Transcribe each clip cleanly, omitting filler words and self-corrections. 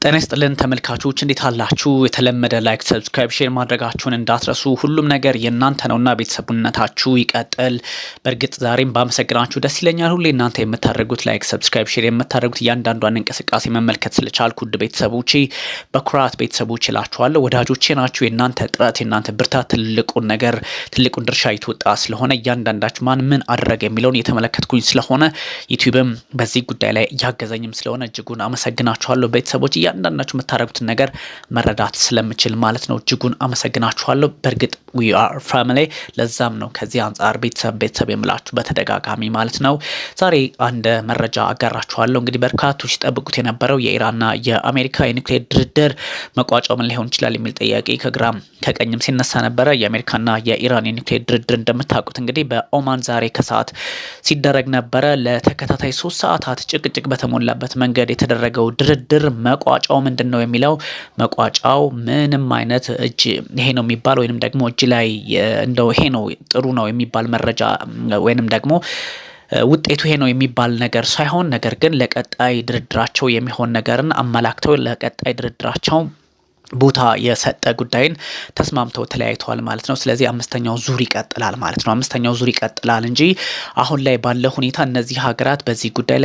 ጤና ይስጥልን ተመልካቾች እንዴት አላችሁ? የተለመደ ላይክ፣ ሰብስክራይብ፣ ሼር ማድረጋችሁን እንዳትረሱ። ሁሉም ነገር የእናንተ ነውና ቤተሰቡነታችሁ ይቀጥል። በእርግጥ ዛሬም ባመሰግናችሁ ደስ ይለኛል። ሁሌ እናንተ የምታደርጉት ላይክ፣ ሰብስክራይብ፣ ሼር የምታደርጉት እያንዳንዷን እንቅስቃሴ መመልከት ስለቻልኩ ውድ ቤተሰቦቼ በኩራት ቤተሰቦች እላችኋለሁ። ወዳጆቼ ናችሁ። የእናንተ ጥረት የእናንተ ብርታት ትልቁን ድርሻ ይተወጣ ስለሆነ እያንዳንዳችሁ ማን ምን አደረገ የሚለውን የተመለከትኩኝ ስለሆነ ዩቲዩብም በዚህ ጉዳይ ላይ እያገዘኝም ስለሆነ እጅጉን አመሰግናችኋለሁ ቤተሰቦች። እያንዳንዳችሁ የምታደርጉትን ነገር መረዳት ስለምችል ማለት ነው። እጅጉን አመሰግናችኋለሁ። በእርግጥ we are family ለዛም ነው ከዚህ አንጻር ቤተሰብ የምላችሁ በተደጋጋሚ ማለት ነው። ዛሬ አንድ መረጃ አጋራችኋለሁ። እንግዲህ በርካቶች ሲጠብቁት የነበረው የኢራንና የአሜሪካ የኒውክሌር ድርድር መቋጫው ምን ሊሆን ይችላል የሚል ጥያቄ ከግራም ከቀኝም ሲነሳ ነበረ። የአሜሪካና የኢራን የኒውክሌር ድርድር እንደምታውቁት እንግዲህ በኦማን ዛሬ ከሰዓት ሲደረግ ነበረ። ለተከታታይ 3 ሰዓታት ጭቅጭቅ በተሞላበት መንገድ የተደረገው ድርድር መቋጫው ምንድነው የሚለው መቋጫው ምንም አይነት እጅ ይሄ ነው የሚባል ወይንም ደግሞ እጅ ላይ እንደው ይሄ ነው ጥሩ ነው የሚባል መረጃ ወይንም ደግሞ ውጤቱ ይሄ ነው የሚባል ነገር ሳይሆን ነገር ግን ለቀጣይ ድርድራቸው የሚሆን ነገርን አመላክተው ለቀጣይ ድርድራቸው ቦታ የሰጠ ጉዳይን ተስማምተው ተለያይተዋል ማለት ነው። ስለዚህ አምስተኛው ዙር ይቀጥላል ማለት ነው። አምስተኛው ዙር ይቀጥላል እንጂ አሁን ላይ ባለው ሁኔታ እነዚህ ሀገራት በዚህ ጉዳይ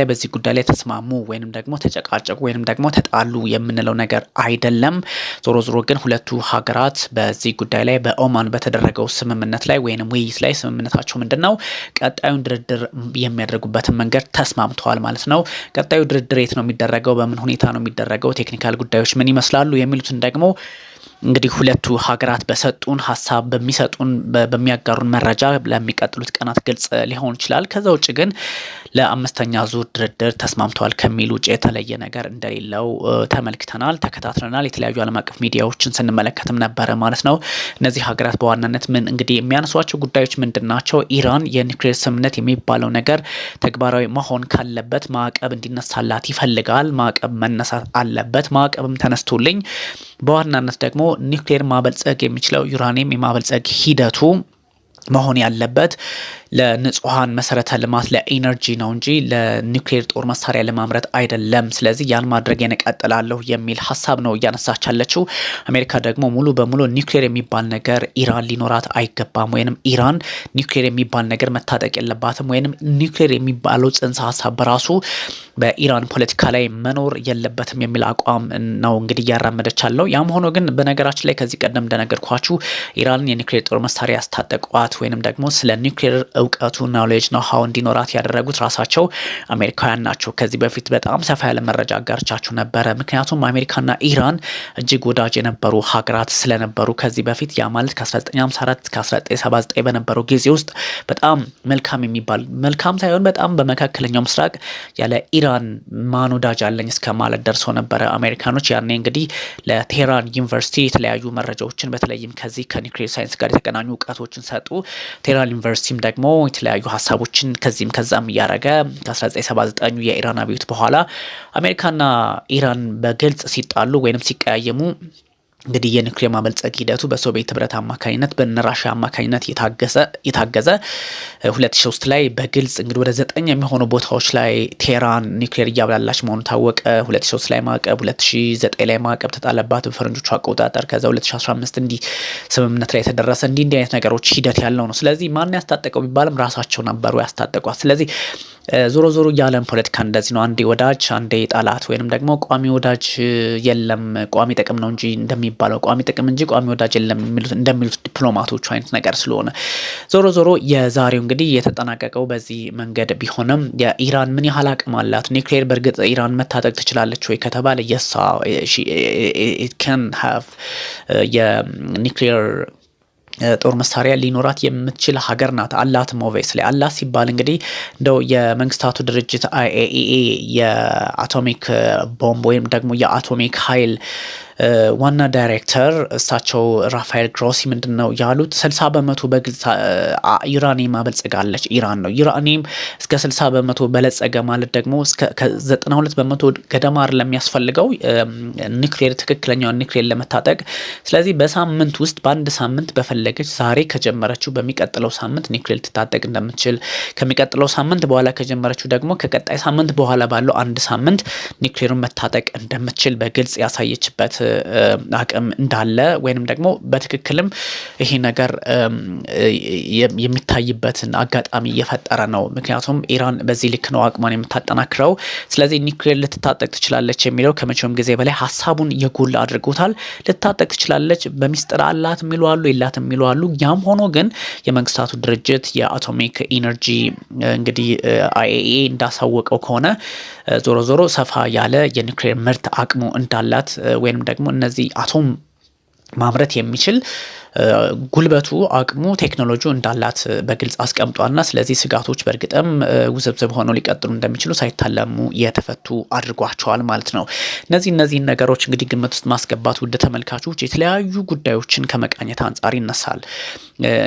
ላይ ተስማሙ ወይንም ደግሞ ተጨቃጨቁ ወይንም ደግሞ ተጣሉ የምንለው ነገር አይደለም። ዞሮ ግን ሁለቱ ሀገራት በዚህ ጉዳይ ላይ በኦማን በተደረገው ስምምነት ላይ ወይንም ውይይት ላይ ስምምነታቸው ምንድነው ቀጣዩን ድርድር የሚያደርጉበትን መንገድ ተስማምተዋል ማለት ነው። ቀጣዩ ድርድር የት ነው የሚደረገው? በምን ሁኔታ ነው የሚደረገው? ቴክኒካል ጉዳዮች ምን ይመስላሉ? የሚሉትን ደግሞ እንግዲህ ሁለቱ ሀገራት በሰጡን ሀሳብ በሚያጋሩን መረጃ ለሚቀጥሉት ቀናት ግልጽ ሊሆን ይችላል። ከዛ ውጭ ግን ለአምስተኛ ዙር ድርድር ተስማምተዋል ከሚል ውጭ የተለየ ነገር እንደሌለው ተመልክተናል፣ ተከታትለናል። የተለያዩ ዓለም አቀፍ ሚዲያዎችን ስንመለከትም ነበረ ማለት ነው። እነዚህ ሀገራት በዋናነት ምን እንግዲህ የሚያነሷቸው ጉዳዮች ምንድናቸው? ኢራን የኒውክሌር ስምምነት የሚባለው ነገር ተግባራዊ መሆን ካለበት ማዕቀብ እንዲነሳላት ይፈልጋል። ማዕቀብ መነሳት አለበት። ማዕቀብም ተነስቶልኝ በዋናነት ደግሞ ኒውክሌር ማበልጸግ የሚችለው ዩራኒየም የማበልጸግ ሂደቱ መሆን ያለበት ለንጹሃን መሰረተ ልማት ለኢነርጂ ነው እንጂ ለኒውክሌር ጦር መሳሪያ ለማምረት አይደለም። ስለዚህ ያን ማድረግ የነቀጥላለሁ የሚል ሀሳብ ነው እያነሳች ያለችው። አሜሪካ ደግሞ ሙሉ በሙሉ ኒውክሌር የሚባል ነገር ኢራን ሊኖራት አይገባም ወይንም ኢራን ኒውክሌር የሚባል ነገር መታጠቅ የለባትም ወይንም ኒውክሌር የሚባለው ጽንሰ ሀሳብ በራሱ በኢራን ፖለቲካ ላይ መኖር የለበትም የሚል አቋም ነው እንግዲህ እያራመደች ያለው። ያም ሆኖ ግን በነገራችን ላይ ከዚህ ቀደም እንደነገርኳችሁ ኢራንን የኒውክሌር ጦር መሳሪያ ያስታጠቋት ወይንም ደግሞ ስለ ኒውክሌር እውቀቱ ናውሌጅ ነው ሀው እንዲኖራት ያደረጉት ራሳቸው አሜሪካውያን ናቸው። ከዚህ በፊት በጣም ሰፋ ያለ መረጃ አጋርቻችሁ ነበረ። ምክንያቱም አሜሪካና ኢራን እጅግ ወዳጅ የነበሩ ሀገራት ስለነበሩ ከዚህ በፊት ያ ማለት ከ1954 እስከ 1979 በነበረው ጊዜ ውስጥ በጣም መልካም ሳይሆን በጣም በመካከለኛው ምስራቅ ያለ ኢራን ማን ወዳጅ አለኝ እስከ ማለት ደርሰው ነበረ አሜሪካኖች። ያኔ እንግዲህ ለቴህራን ዩኒቨርሲቲ የተለያዩ መረጃዎችን በተለይም ከዚህ ከኒውክሌር ሳይንስ ጋር የተገናኙ እውቀቶችን ሰጡ። ቴህራን ዩኒቨርሲቲም ደግሞ የተለያዩ ሀሳቦችን ከዚህም ከዛም እያረገ ከ1979 የኢራን አብዮት በኋላ አሜሪካና ኢራን በግልጽ ሲጣሉ ወይንም ሲቀያየሙ እንግዲህ የኒውክሌር ማበልጸግ ሂደቱ በሶቪየት ህብረት አማካኝነት በነራሺያ አማካኝነት የታገዘ 2003 ላይ በግልጽ እንግዲህ ወደ 9 የሚሆኑ ቦታዎች ላይ ቴህራን ኒውክሌር እያብላላች መሆኑ ታወቀ። 2003 ላይ ማዕቀብ፣ 2009 ላይ ማዕቀብ ተጣለባት በፈረንጆቹ አቆጣጠር። ከዛ 2015 እንዲህ ስምምነት ላይ የተደረሰ እንዲህ አይነት ነገሮች ሂደት ያለው ነው። ስለዚህ ማን ያስታጠቀው ቢባልም ራሳቸው ነበሩ ያስታጠቋት። ስለዚህ ዞሮ የዓለም ፖለቲካ እንደዚህ ነው። አንዴ ወዳጅ አንዴ ጠላት ወይንም ደግሞ ቋሚ ወዳጅ የለም ቋሚ ጥቅም ነው እንጂ እንደሚባለው ቋሚ ጥቅም እንጂ ቋሚ ወዳጅ የለም እንደሚሉት ዲፕሎማቶቹ አይነት ነገር ስለሆነ ዞሮ የዛሬው እንግዲህ የተጠናቀቀው በዚህ መንገድ ቢሆንም የኢራን ምን ያህል አቅም አላት? ኒውክሌር በእርግጥ ኢራን መታጠቅ ትችላለች ወይ ከተባለ it can have የኒውክሌር ጦር መሳሪያ ሊኖራት የምትችል ሀገር ናት። አላትም ኦብቪየስሊ አላት ሲባል እንግዲህ እንደው የመንግስታቱ ድርጅት IAEA የአቶሚክ ቦምብ ወይም ደግሞ የአቶሚክ ኃይል ዋና ዳይሬክተር እሳቸው ራፋኤል ግሮሲ ምንድነው ያሉት? 60 በመቶ በግልጽ ዩራኒየም አበልጽጋለች ኢራን ነው። ዩራኒየም እስከ 60 በመቶ በለጸገ ማለት ደግሞ እስከ 92 በመቶ ገደማ ለሚያስፈልገው ኒውክሌር ትክክለኛውን ኒውክሌር ለመታጠቅ። ስለዚህ በሳምንት ውስጥ በአንድ ሳምንት በፈለገች ዛሬ ከጀመረችው በሚቀጥለው ሳምንት ኒውክሌር ትታጠቅ እንደምትችል፣ ከሚቀጥለው ሳምንት በኋላ ከጀመረችው ደግሞ ከቀጣይ ሳምንት በኋላ ባለው አንድ ሳምንት ኒውክሌሩን መታጠቅ እንደምትችል በግልጽ ያሳየችበት አቅም እንዳለ ወይንም ደግሞ በትክክልም ይሄ ነገር የሚታይበትን አጋጣሚ እየፈጠረ ነው። ምክንያቱም ኢራን በዚህ ልክ ነው አቅሟን የምታጠናክረው። ስለዚህ ኒውክሌር ልትታጠቅ ትችላለች የሚለው ከመቼውም ጊዜ በላይ ሀሳቡን የጎላ አድርጎታል። ልትታጠቅ ትችላለች፣ በሚስጥር አላት የሚሉ አሉ፣ የላት የሚሉ አሉ። ያም ሆኖ ግን የመንግስታቱ ድርጅት የአቶሚክ ኢነርጂ እንግዲህ IAEA እንዳሳወቀው ከሆነ ዞሮ ዞሮ ሰፋ ያለ የኒውክሌር ምርት አቅሙ እንዳላት ወይንም ደግሞ እነዚህ አቶም ማምረት የሚችል ጉልበቱ አቅሙ ቴክኖሎጂው እንዳላት በግልጽ አስቀምጧልና ስለዚህ ስጋቶች በእርግጥም ውስብስብ ሆነው ሊቀጥሉ እንደሚችሉ ሳይታለሙ የተፈቱ አድርጓቸዋል ማለት ነው። እነዚህን ነገሮች እንግዲህ ግምት ውስጥ ማስገባት ውድ ተመልካቾች የተለያዩ ጉዳዮችን ከመቃኘት አንጻር ይነሳል።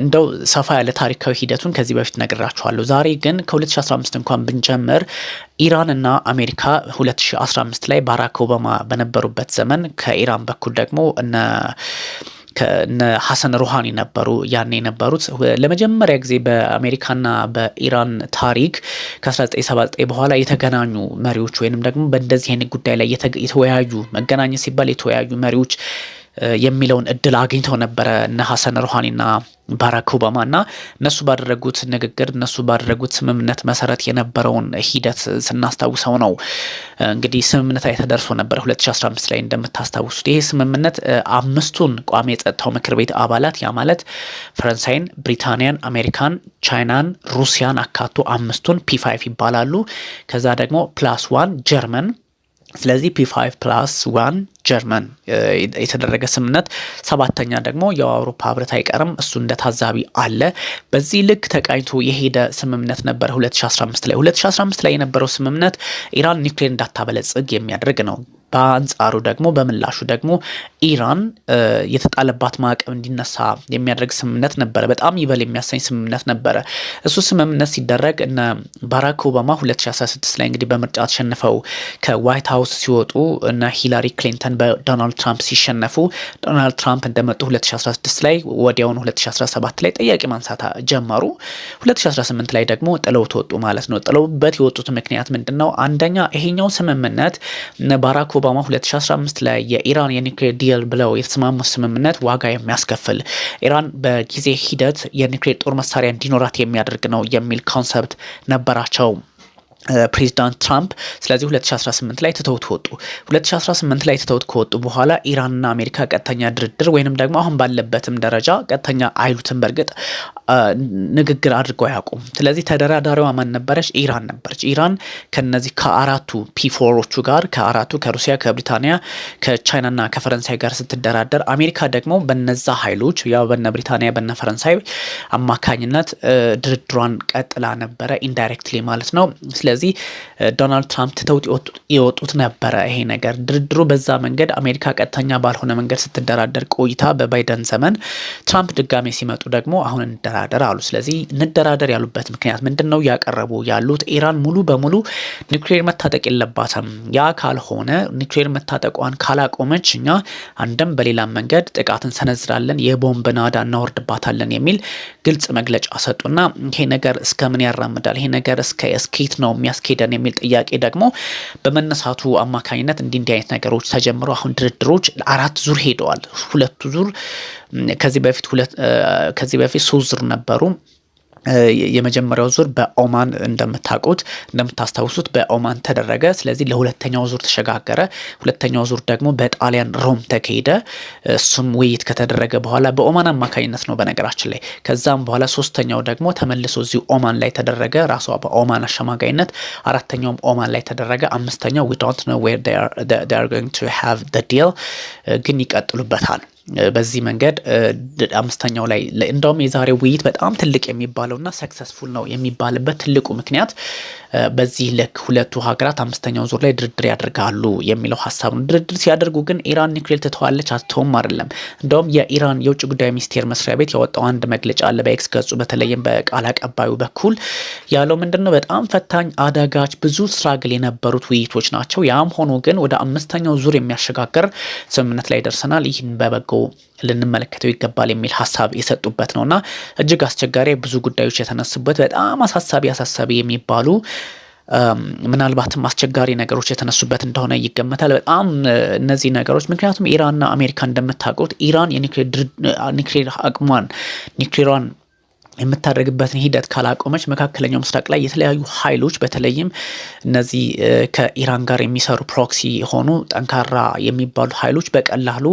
እንደው ሰፋ ያለ ታሪካዊ ሂደቱን ከዚህ በፊት ነግራችኋለሁ። ዛሬ ግን ከ2015 እንኳን ብንጀምር ኢራን እና አሜሪካ 2015 ላይ ባራክ ኦባማ በነበሩበት ዘመን ከኢራን በኩል ደግሞ እነ ሐሰን ሩሃኒ ነበሩ ያኔ የነበሩት። ለመጀመሪያ ጊዜ በአሜሪካና በኢራን ታሪክ ከ1979 በኋላ የተገናኙ መሪዎች ወይንም ደግሞ በእንደዚህ አይነት ጉዳይ ላይ የተወያዩ መገናኘት ሲባል የተወያዩ መሪዎች የሚለውን እድል አግኝተው ነበረ እነ ሐሰን ሩሃኒና ባራክ ኦባማ እና እነሱ ባደረጉት ንግግር እነሱ ባደረጉት ስምምነት መሰረት የነበረውን ሂደት ስናስታውሰው ነው እንግዲህ ስምምነት ላይ ተደርሶ ነበር 2015 ላይ እንደምታስታውሱት። ይሄ ስምምነት አምስቱን ቋሚ የጸጥታው ምክር ቤት አባላት ያ ማለት ፈረንሳይን፣ ብሪታንያን፣ አሜሪካን፣ ቻይናን፣ ሩሲያን አካቶ አምስቱን P5 ይባላሉ። ከዛ ደግሞ +1 ጀርመን። ስለዚህ P5+1 ጀርመን የተደረገ ስምምነት፣ ሰባተኛ ደግሞ የአውሮፓ ህብረት አይቀርም እሱ እንደ ታዛቢ አለ። በዚህ ልክ ተቃኝቶ የሄደ ስምምነት ነበር 2015 ላይ። 2015 ላይ የነበረው ስምምነት ኢራን ኒውክሌር እንዳታበለጽግ የሚያደርግ ነው። በአንጻሩ ደግሞ በምላሹ ደግሞ ኢራን የተጣለባት ማዕቀብ እንዲነሳ የሚያደርግ ስምምነት ነበረ። በጣም ይበል የሚያሰኝ ስምምነት ነበረ። እሱ ስምምነት ሲደረግ እነ ባራክ ኦባማ 2016 ላይ እንግዲህ በምርጫ ተሸንፈው ከዋይት ሀውስ ሲወጡ እና ሂላሪ ክሊንተን በዶናልድ ትራምፕ ሲሸነፉ ዶናልድ ትራምፕ እንደመጡ 2016 ላይ ወዲያውኑ 2017 ላይ ጥያቄ ማንሳት ጀመሩ። 2018 ላይ ደግሞ ጥለው ተወጡ ማለት ነው። ጥለውበት የወጡት ምክንያት ምንድነው? አንደኛ ይሄኛው ስምምነት ባራክ ኦባማ 2015 ላይ የኢራን የኒውክሌር ዲል ብለው የተስማሙ ስምምነት ዋጋ የሚያስከፍል ኢራን በጊዜ ሂደት የኒውክሌር ጦር መሳሪያ እንዲኖራት የሚያደርግ ነው የሚል ኮንሰፕት ነበራቸው ፕሬዚዳንት ትራምፕ። ስለዚህ 2018 ላይ ተተውት ወጡ። 2018 ላይ ተተውት ከወጡ በኋላ ኢራንና አሜሪካ ቀጥተኛ ድርድር ወይንም ደግሞ አሁን ባለበትም ደረጃ ቀጥተኛ አይሉትም በርግጥ ንግግር አድርገው አያውቁም። ስለዚህ ተደራዳሪዋ ማን ነበረች? ኢራን ነበረች። ኢራን ከነዚህ ከአራቱ P4ዎቹ ጋር ከአራቱ ከሩሲያ፣ ከብሪታንያ፣ ከቻይናና ከፈረንሳይ ጋር ስትደራደር አሜሪካ ደግሞ በነዛ ኃይሎች ያው በነ ብሪታንያ በነ ፈረንሳይ አማካኝነት ድርድሯን ቀጥላ ነበረ ኢንዳይሬክትሊ ማለት ነው። ስለዚህ ዶናልድ ትራምፕ ተተውት የወጡት ነበረ ይሄ ነገር ድርድሩ በዛ መንገድ አሜሪካ ቀጥተኛ ባልሆነ መንገድ ስትደራደር ቆይታ በባይደን ዘመን ትራምፕ ድጋሜ ሲመጡ ደግሞ አሁን እንደራደር አሉ። ስለዚህ እንደራደር ያሉበት ምክንያት ምንድነው? ያቀረቡ ያሉት ኢራን ሙሉ በሙሉ ኒውክሌር መታጠቅ የለባትም፣ ያ ካልሆነ ኒውክሌር መታጠቋን ካላቆመች እኛ አንድም በሌላ መንገድ ጥቃት እንሰነዝራለን፣ የቦምብ ናዳ እናወርድባታለን የሚል ግልጽ መግለጫ ሰጡና ይሄ ነገር እስከምን ያራምዳል? ይሄ ነገር እስከ ነው የሚያስኬደን የሚል ጥያቄ ደግሞ በመነሳቱ አማካኝነት እንዲህ አይነት ነገሮች ተጀምረው አሁን ድርድሮች 4 ዙር ሄደዋል። 2 ዙር ከዚህ በፊት 3 ዙር ነበሩ። የመጀመሪያው ዙር በኦማን እንደምታስታውሱት በኦማን ተደረገ። ስለዚህ ለሁለተኛው ዙር ተሸጋገረ። ሁለተኛው ዙር ደግሞ በጣሊያን ሮም ተካሄደ። እሱም ውይይት ከተደረገ በኋላ በኦማን አማካኝነት ነው በነገራችን ላይ። ከዛም በኋላ ሶስተኛው ደግሞ ተመልሶ እዚሁ ኦማን ላይ ተደረገ ራሷ በኦማን አሸማጋይነት። አራተኛውም ኦማን ላይ ተደረገ። አምስተኛው we don't know where they are going to have the deal ግን ይቀጥሉበታል። በዚህ መንገድ አምስተኛው ላይ እንደውም የዛሬው ውይይት በጣም ትልቅ የሚባለውና ሰክሰስፉል ነው የሚባልበት ትልቁ ምክንያት በዚህ ልክ ሁለቱ ሀገራት አምስተኛው ዙር ላይ ድርድር ያደርጋሉ የሚለው ሀሳብ ነው። ድርድር ሲያደርጉ ግን ኢራን ኒውክሌር ትተዋለች አትተውም አይደለም። እንደውም የኢራን የውጭ ጉዳይ ሚኒስቴር መስሪያ ቤት ያወጣው አንድ መግለጫ አለ በኤክስ ገጹ በተለይም በቃል አቀባዩ በኩል ያለው ምንድነው በጣም ፈታኝ አዳጋች ብዙ ስትራግል የነበሩት ውይይቶች ናቸው። ያም ሆኖ ግን ወደ አምስተኛው ዙር የሚያሸጋግር ስምምነት ላይ ደርሰናል። ይህን በበጎ ልንመለከተው ይገባል የሚል ሀሳብ የሰጡበት ነውና እጅግ አስቸጋሪ ብዙ ጉዳዮች የተነሱበት በጣም አሳሳቢ የሚባሉ ምናልባትም አስቸጋሪ ነገሮች የተነሱበት እንደሆነ ይገመታል። በጣም እነዚህ ነገሮች ምክንያቱም ኢራንና አሜሪካ እንደምታውቁት ኢራን የኒውክሌር አቅሟን ኒውክሌሯን የምታደርግበትን ሂደት ካላቆመች መካከለኛው ምስራቅ ላይ የተለያዩ ኃይሎች በተለይም እነዚህ ከኢራን ጋር የሚሰሩ ፕሮክሲ የሆኑ ጠንካራ የሚባሉ ኃይሎች በቀላሉ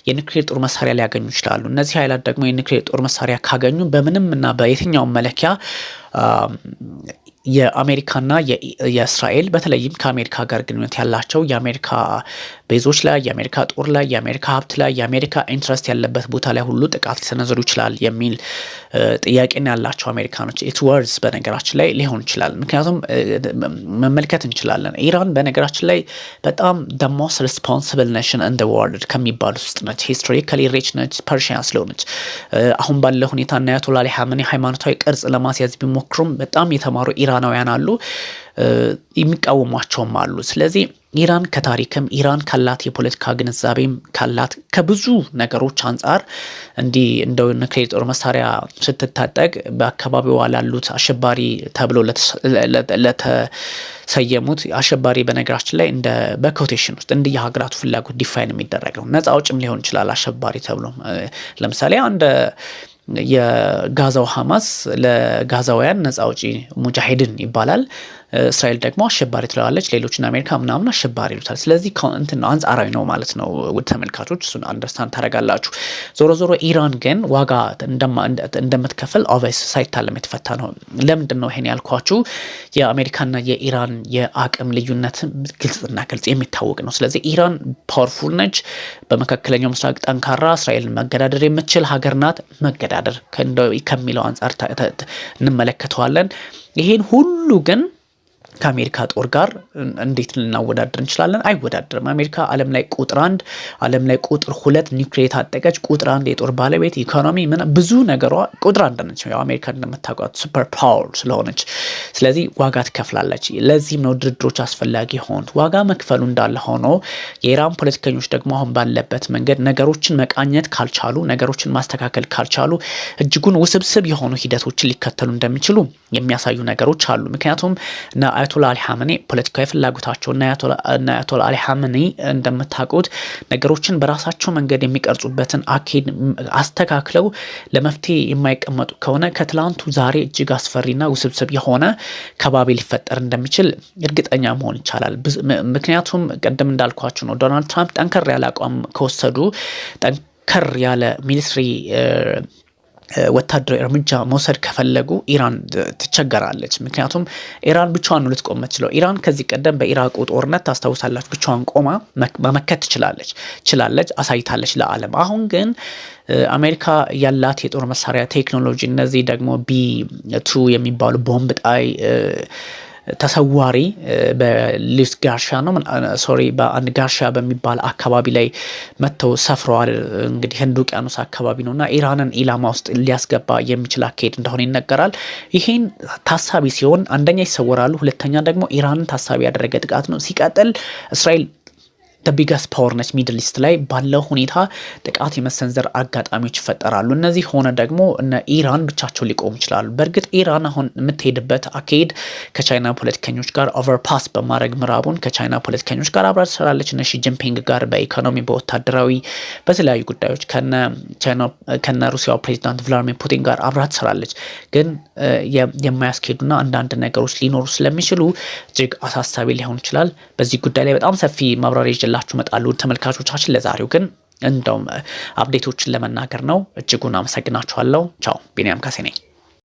የኒውክሌር ጦር መሳሪያ ሊያገኙ ይችላሉ። እነዚህ ኃይላት ደግሞ የኒውክሌር ጦር መሳሪያ ካገኙ በምንም እና በየትኛውም መለኪያ የአሜሪካና የእስራኤል በተለይም ከአሜሪካ ጋር ግንኙነት ያላቸው የአሜሪካ ቤዞች ላይ የአሜሪካ ጦር ላይ የአሜሪካ ሀብት ላይ የአሜሪካ ኢንትረስት ያለበት ቦታ ላይ ሁሉ ጥቃት ሊሰነዝሩ ይችላል የሚል ጥያቄን ያላቸው አሜሪካኖች ኢት ወርዝ በነገራችን ላይ ሊሆን ይችላል። ምክንያቱም መመልከት እንችላለን ኢራን በነገራችን ላይ በጣም the most responsible nation in the world ከሚባሉት ውስጥ ነች። ሂስቶሪካሊ ሪች ነች ፐርሺያ ስለሆነች አሁን ባለው ሁኔታ እና አያቶላ አሊ ሀመኒ ሃይማኖታዊ ቅርጽ ለማስያዝ ቢሞክሩም በጣም የተማሩ ኢራናውያን አሉ የሚቃወሟቸውም አሉ። ስለዚህ ኢራን ከታሪክም ኢራን ካላት የፖለቲካ ግንዛቤም ካላት ከብዙ ነገሮች አንጻር እንዲህ እንደው ኒውክሌር ጦር መሳሪያ ስትታጠቅ በአካባቢው ላሉት አሸባሪ ተብሎ ለተሰየሙት አሸባሪ በነገራችን ላይ እንደ በኮቴሽን ውስጥ እንደ የሀገራቱ ፍላጎት ዲፋይን የሚደረግ ነው። ነፃ አውጭም ሊሆን ይችላል አሸባሪ ተብሎ ለምሳሌ አንድ የጋዛው ሐማስ ለጋዛውያን ነፃ አውጪ ሙጃሂድን ይባላል። እስራኤል ደግሞ አሸባሪ ትለዋለች። ሌሎችን አሜሪካ ምናምን አሸባሪ ይሉታል። ስለዚህ እንትን ነው አንጻራዊ ነው ማለት ነው። ውድ ተመልካቾች እሱን አንደርስታንድ ታደርጋላችሁ። ዞሮ ዞሮ ኢራን ግን ዋጋ እንደምትከፍል ኦቨስ ሳይታለም የተፈታ ነው። ለምንድን ነው ይሄን ያልኳችሁ? የአሜሪካና የኢራን የአቅም ልዩነት ግልጽና ግልጽ የሚታወቅ ነው። ስለዚህ ኢራን ፓወርፉል ነች፣ በመካከለኛው ምስራቅ ጠንካራ እስራኤልን መገዳደር የምትችል ሀገር ናት። መገዳደር ከሚለው አንጻር እንመለከተዋለን። ይሄን ሁሉ ግን ከአሜሪካ ጦር ጋር እንዴት ልናወዳደር እንችላለን? አይወዳደርም። አሜሪካ ዓለም ላይ ቁጥር 1 ዓለም ላይ ቁጥር 2 ኒውክሌር ታጠቀች፣ ቁጥር 1 የጦር ባለቤት ኢኮኖሚ ብዙ ነገሯ ቁጥር 1 ነች። ያው አሜሪካ እንደምታውቋት ሱፐር ፓወር ስለሆነች ስለዚህ ዋጋ ትከፍላለች። ለዚህም ነው ድርድሮች አስፈላጊ ሆኑት። ዋጋ መክፈሉ እንዳለ ሆኖ የኢራን ፖለቲከኞች ደግሞ አሁን ባለበት መንገድ ነገሮችን መቃኘት ካልቻሉ ነገሮችን ማስተካከል ካልቻሉ እጅጉን ውስብስብ የሆኑ ሂደቶችን ሊከተሉ እንደሚችሉ የሚያሳዩ ነገሮች አሉ። ምክንያቱም አያቶላ አሊ ሀመኒ ፖለቲካዊ ፍላጎታቸውና አያቶላ አሊ ሀመኒ እንደምታውቁት ነገሮችን በራሳቸው መንገድ የሚቀርጹበትን አካሄድ አስተካክለው ለመፍትሄ የማይቀመጡ ከሆነ ከትላንቱ ዛሬ እጅግ አስፈሪና ውስብስብ የሆነ ከባቢ ሊፈጠር እንደሚችል እርግጠኛ መሆን ይቻላል። ምክንያቱም ቀደም እንዳልኳችሁ ነው። ዶናልድ ትራምፕ ጠንከር ያለ አቋም ከወሰዱ ጠንከር ያለ ሚሊተሪ ወታደራዊ እርምጃ መውሰድ ከፈለጉ ኢራን ትቸገራለች። ምክንያቱም ኢራን ብቻዋን ነው ልትቆም የምትችለው። ኢራን ከዚህ ቀደም በኢራቁ ጦርነት ታስታውሳላችሁ ብቻዋን ቆማ መመከት ትችላለች አሳይታለች ለዓለም። አሁን ግን አሜሪካ ያላት የጦር መሳሪያ ቴክኖሎጂ እነዚህ ደግሞ B2 የሚባሉ ቦምብ ጣይ ተሰዋሪ በሊስ ጋርሻ ነው በአንድ ጋርሻ በሚባል አካባቢ ላይ መተው ሰፍረዋል። እንግዲህ ህንድ ውቅያኖስ አካባቢ ነውና ኢራንን ኢላማ ውስጥ ሊያስገባ የሚችል አካሄድ እንደሆነ ይነገራል። ይሄን ታሳቢ ሲሆን አንደኛ ይሰወራሉ፣ ሁለተኛ ደግሞ ኢራንን ታሳቢ ያደረገ ጥቃት ነው። ሲቀጥል እስራኤል ቢገስት ፓወር ነች ሚድል ኢስት ላይ ባለው ሁኔታ ጥቃት የመሰንዘር አጋጣሚዎች ይፈጠራሉ። እነዚህ ሆነ ደግሞ እነ ኢራን ብቻቸው ሊቆሙ ይችላሉ። በእርግጥ ኢራን አሁን የምትሄድበት አካሄድ ከቻይና ፖለቲከኞች ጋር ኦቨርፓስ በማድረግ ምዕራቡን ከቻይና ፖለቲከኞች ጋር አብራ ትሰራለች። እነ ሺ ጂንፒንግ ጋር በኢኮኖሚ በወታደራዊ በተለያዩ ጉዳዮች ከነ ሩሲያው ፕሬዚዳንት ቭላድሚር ፑቲን ጋር አብራ ትሰራለች። ግን የማያስኬዱና አንዳንድ ነገሮች ሊኖሩ ስለሚችሉ እጅግ አሳሳቢ ሊሆን ይችላል። በዚህ ጉዳይ ላይ በጣም ሰፊ ማብራሪያ ላችሁ መጣሉ ተመልካቾቻችን። ለዛሬው ግን እንደውም አፕዴቶችን ለመናገር ነው። እጅጉን አመሰግናችኋለሁ። ቻው። ቢኒያም ካሴ ነኝ።